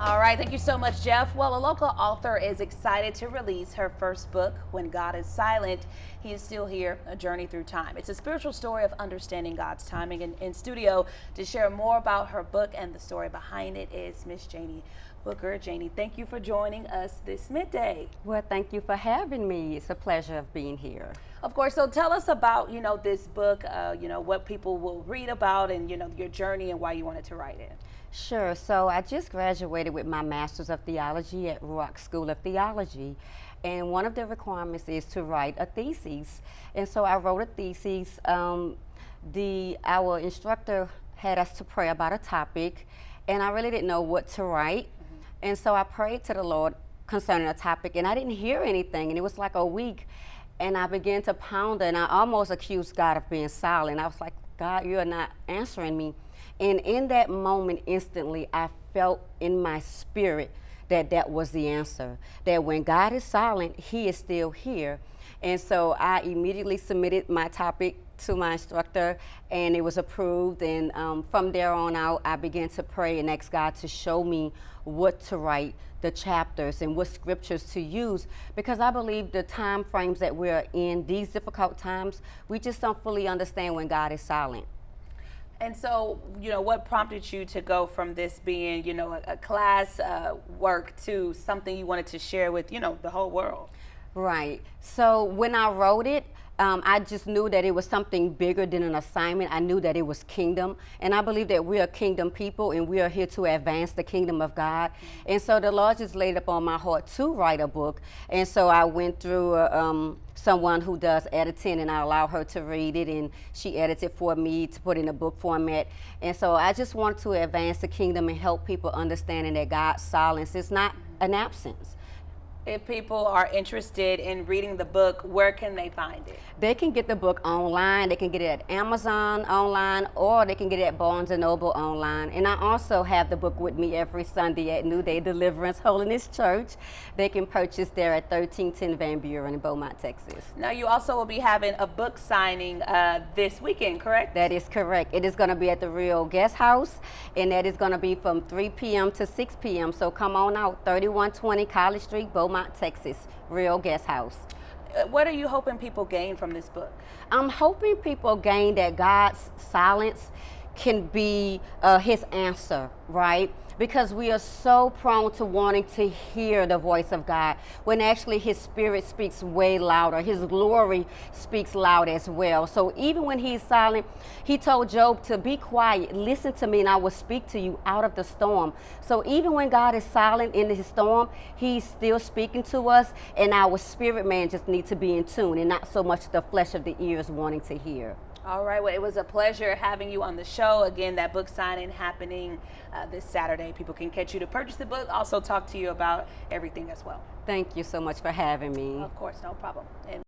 All right, thank you so much, Jeff. Well, a local author is excited to release her first book, When God is Silent, He is Still Here, A Journey Through Time. It's a spiritual story of understanding God's timing. And in studio to share more about her book and the story behind it is Miss Jannie Booker. Jannie, thank you for joining us this midday. Well, thank you for having me. It's a pleasure of being here. Of course, so tell us about, this book, what people will read about and, your journey and why you wanted to write it. Sure. So I just graduated with my Master's of Theology at Rock School of Theology. And one of the requirements is to write a thesis. And so I wrote a thesis. Our instructor had us to pray about a topic, and I really didn't know what to write. And so I prayed to the Lord concerning a topic, and I didn't hear anything. And it was like a week, and I began to ponder, and I almost accused God of being silent. I was like, God, you are not answering me. And in that moment, instantly, I felt in my spirit that that was the answer, that when God is silent, He is still here. And so I immediately submitted my topic to my instructor, and it was approved. And from there on out, I began to pray and ask God to show me what to write, the chapters, and what scriptures to use, because I believe the time frames that we're in, these difficult times, we just don't fully understand when God is silent. And so, what prompted you to go from this being, a class work to something you wanted to share with, the whole world? Right. So when I wrote it, I just knew that it was something bigger than an assignment. I knew that it was kingdom. And I believe that we are kingdom people, and we are here to advance the kingdom of God. And so the Lord just laid up on my heart to write a book. And so I went through someone who does editing, and I allow her to read it, and she edited for me to put in a book format. And so I just want to advance the kingdom and help people understanding that God's silence is not an absence. If people are interested in reading the book, where can they find it? They can get the book online. They can get it at Amazon online, or they can get it at Barnes & Noble online. And I also have the book with me every Sunday at New Day Deliverance Holiness Church. They can purchase there at 1310 Van Buren in Beaumont, Texas. Now, you also will be having a book signing this weekend, correct? That is correct. It is going to be at the Real Guest House, and that is going to be from 3 p.m. to 6 p.m. So come on out, 3120 College Street, Beaumont, Texas, Real Guest House. What are you hoping people gain from this book? I'm hoping people gain that God's silence can be His answer, right? Because we are so prone to wanting to hear the voice of God, when actually His Spirit speaks way louder. His glory speaks loud as well. So even when He's silent, He told Job to be quiet, listen to me, and I will speak to you out of the storm. So even when God is silent in His storm, He's still speaking to us, and our spirit man just needs to be in tune, and not so much the flesh of the ears wanting to hear. All right, well, it was a pleasure having you on the show. Again, that book signing happening this Saturday. People can catch you to purchase the book, also talk to you about everything as well. Thank you so much for having me. Of course, no problem. And